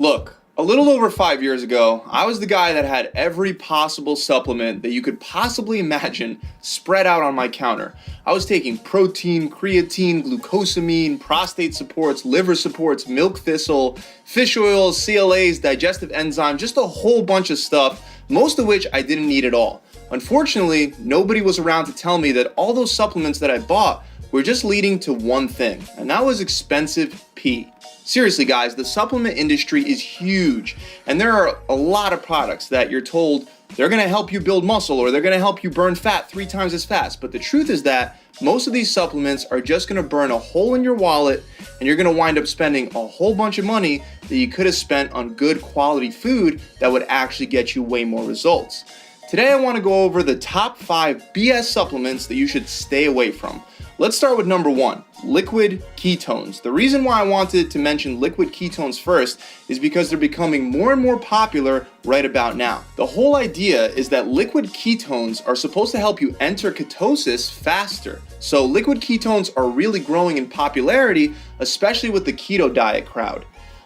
Look, a little over 5 years ago, I was the guy that had every possible supplement that you could possibly imagine spread out on my counter. I was taking protein, creatine, glucosamine, prostate supports, liver supports, milk thistle, fish oils, CLAs, digestive enzyme, just a whole bunch of stuff, most of which I didn't need at all. Unfortunately, nobody was around to tell me that all those supplements that I bought were just leading to one thing, and that was expensive pee. Seriously guys, the supplement industry is huge, and there are a lot of products that you're told they're gonna help you build muscle or they're gonna help you burn fat 3 times as fast. But the truth is that most of these supplements are just gonna burn a hole in your wallet, and you're gonna wind up spending a whole bunch of money that you could have spent on good quality food that would actually get you way more results. Today I wanna go over the top 5 BS supplements that you should stay away from. Let's start with number 1, liquid ketones. The reason why I wanted to mention liquid ketones first is because they're becoming more and more popular right about now. The whole idea is that liquid ketones are supposed to help you enter ketosis faster. So liquid ketones are really growing in popularity, especially with the keto diet crowd.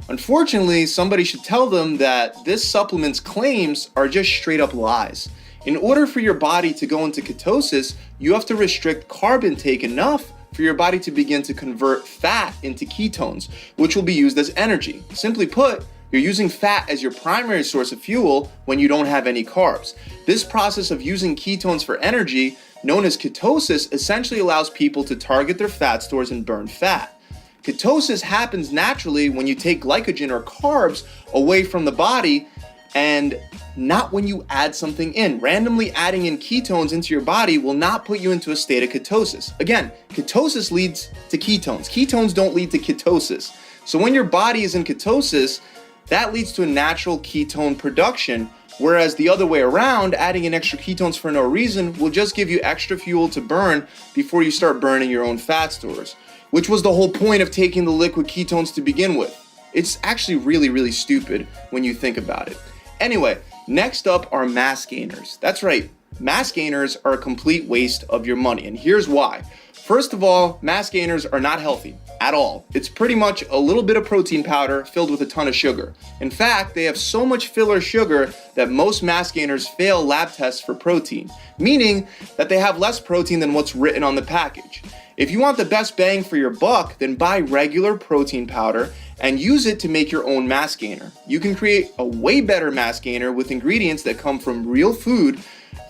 Unfortunately, somebody should tell them that this supplement's claims are just straight up lies. In order for your body to go into ketosis, you have to restrict carb intake enough for your body to begin to convert fat into ketones, which will be used as energy. Simply put, you're using fat as your primary source of fuel when you don't have any carbs. This process of using ketones for energy, known as ketosis, essentially allows people to target their fat stores and burn fat. Ketosis happens naturally when you take glycogen or carbs away from the body, and not when you add something in. Randomly adding in ketones into your body will not put you into a state of ketosis. Again, ketosis leads to ketones. Ketones don't lead to ketosis. So when your body is in ketosis, that leads to a natural ketone production, whereas the other way around, adding in extra ketones for no reason will just give you extra fuel to burn before you start burning your own fat stores, which was the whole point of taking the liquid ketones to begin with. It's actually really stupid when you think about it. Anyway, next up are mass gainers. That's right, mass gainers are a complete waste of your money, and here's why. First of all, mass gainers are not healthy at all. It's pretty much a little bit of protein powder filled with a ton of sugar. In fact, they have so much filler sugar that most mass gainers fail lab tests for protein, meaning that they have less protein than what's written on the package. If you want the best bang for your buck, then buy regular protein powder and use it to make your own mass gainer. You can create a way better mass gainer with ingredients that come from real food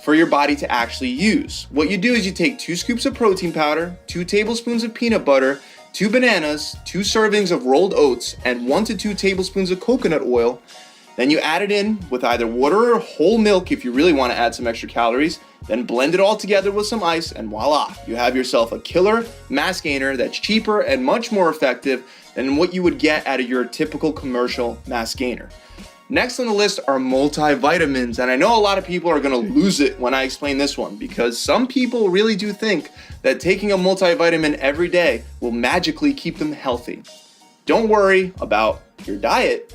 for your body to actually use. What you do is you take 2 scoops of protein powder, 2 tablespoons of peanut butter, 2 bananas, 2 servings of rolled oats, and 1 to 2 tablespoons of coconut oil. Then you add it in with either water or whole milk if you really want to add some extra calories. Then blend it all together with some ice, and voila, you have yourself a killer mass gainer that's cheaper and much more effective than what you would get out of your typical commercial mass gainer. Next on the list are multivitamins, and I know a lot of people are going to lose it when I explain this one, because some people really do think that taking a multivitamin every day will magically keep them healthy. Don't worry about your diet,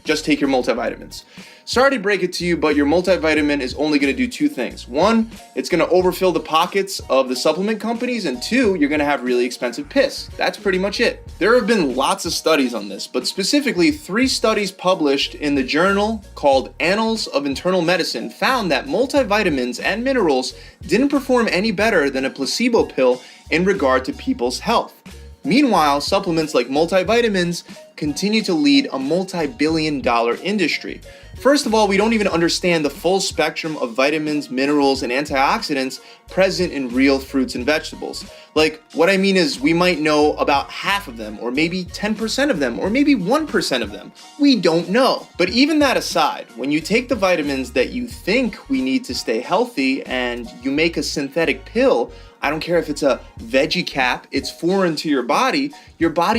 just take your multivitamins. Sorry to break it to you, but your multivitamin is only going to do 2 things. 1, it's going to overfill the pockets of the supplement companies, and 2, you're going to have really expensive piss. That's pretty much it. There have been lots of studies on this, but specifically 3 studies published in the journal called Annals of Internal Medicine found that multivitamins and minerals didn't perform any better than a placebo pill in regard to people's health. Meanwhile, supplements like multivitamins continue to lead a multi-billion-dollar industry. First of all, we don't even understand the full spectrum of vitamins, minerals, and antioxidants present in real fruits and vegetables. Like, what I mean is we might know about half of them, or maybe 10% of them, or maybe 1% of them. We don't know. But even that aside, when you take the vitamins that you think we need to stay healthy and you make a synthetic pill, I don't care if it's a veggie cap, it's foreign to your body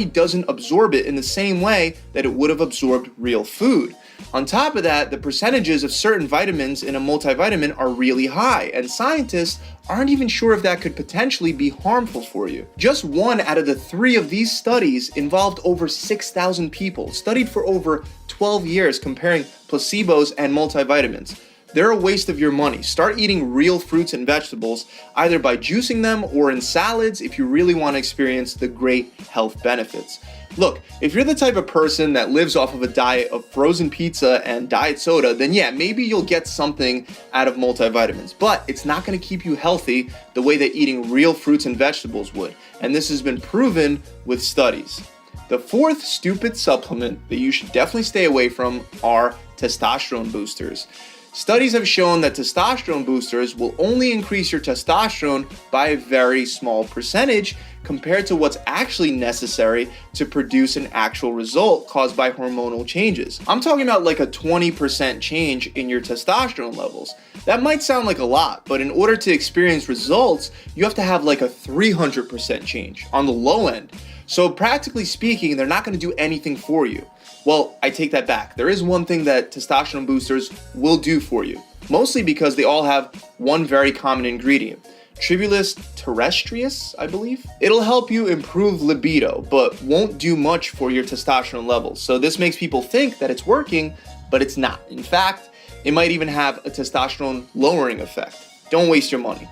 doesn't absorb it in the same way that it would have absorbed real food. On top of that, the percentages of certain vitamins in a multivitamin are really high, and scientists aren't even sure if that could potentially be harmful for you. Just 1 out of the 3 of these studies involved over 6,000 people, studied for over 12 years comparing placebos and multivitamins. They're a waste of your money. Start eating real fruits and vegetables, either by juicing them or in salads if you really want to experience the great health benefits. Look, if you're the type of person that lives off of a diet of frozen pizza and diet soda, then yeah, maybe you'll get something out of multivitamins, but it's not going to keep you healthy the way that eating real fruits and vegetables would. And this has been proven with studies. The fourth stupid supplement that you should definitely stay away from are testosterone boosters. Studies have shown that testosterone boosters will only increase your testosterone by a very small percentage compared to what's actually necessary to produce an actual result caused by hormonal changes. I'm talking about like a 20% change in your testosterone levels. That might sound like a lot, but in order to experience results, you have to have like a 300% change on the low end. So practically speaking, they're not going to do anything for you. Well, I take that back. There is one thing that testosterone boosters will do for you, mostly because they all have one very common ingredient, Tribulus terrestris, I believe. It'll help you improve libido, but won't do much for your testosterone levels. So this makes people think that it's working, but it's not. In fact, it might even have a testosterone lowering effect. Don't waste your money.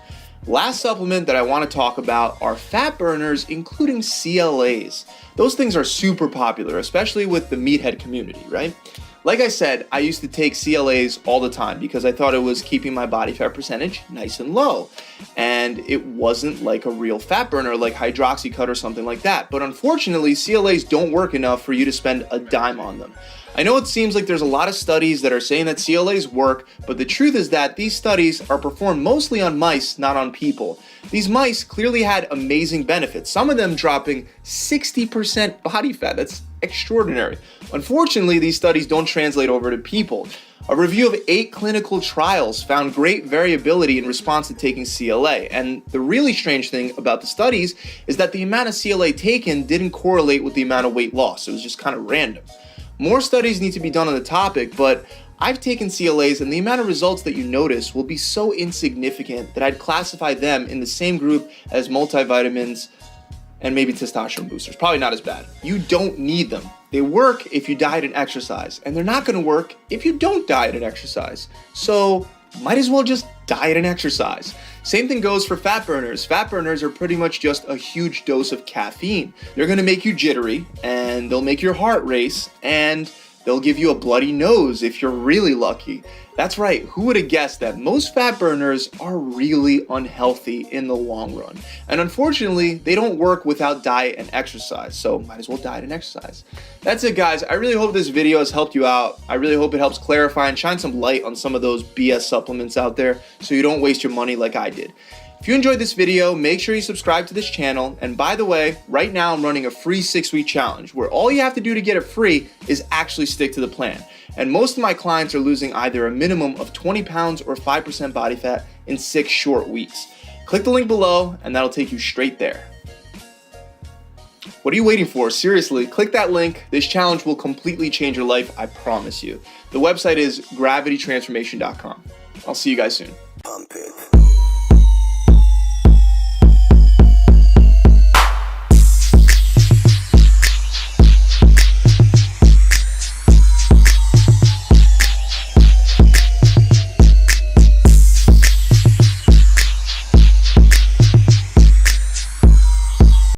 Last supplement that I want to talk about are fat burners, including CLAs. Those things are super popular, especially with the meathead community, right? Like I said, I used to take CLAs all the time because I thought it was keeping my body fat percentage nice and low. And it wasn't like a real fat burner like Hydroxycut or something like that. But unfortunately, CLAs don't work enough for you to spend a dime on them. I know it seems like there's a lot of studies that are saying that CLAs work, but the truth is that these studies are performed mostly on mice, not on people. These mice clearly had amazing benefits, some of them dropping 60% body fat. That's extraordinary. Unfortunately, these studies don't translate over to people. A review of 8 clinical trials found great variability in response to taking CLA. And the really strange thing about the studies is that the amount of CLA taken didn't correlate with the amount of weight loss. It was just kind of random. More studies need to be done on the topic, but I've taken CLAs and the amount of results that you notice will be so insignificant that I'd classify them in the same group as multivitamins and maybe testosterone boosters. Probably not as bad. You don't need them. They work if you diet and exercise, and they're not going to work if you don't diet and exercise. So might as well just diet and exercise. Same thing goes for fat burners. Fat burners are pretty much just a huge dose of caffeine. They're going to make you jittery, and they'll make your heart race, and they'll give you a bloody nose if you're really lucky. That's right, who would have guessed that most fat burners are really unhealthy in the long run? And unfortunately, they don't work without diet and exercise, so might as well diet and exercise. That's it, guys. I really hope this video has helped you out. I really hope it helps clarify and shine some light on some of those BS supplements out there so you don't waste your money like I did. If you enjoyed this video, make sure you subscribe to this channel. And by the way, right now I'm running a free 6-week challenge where all you have to do to get it free is actually stick to the plan. And most of my clients are losing either a minimum of 20 pounds or 5% body fat in 6 short weeks. Click the link below and that'll take you straight there. What are you waiting for? Seriously, click that link. This challenge will completely change your life, I promise you. The website is gravitytransformation.com. I'll see you guys soon.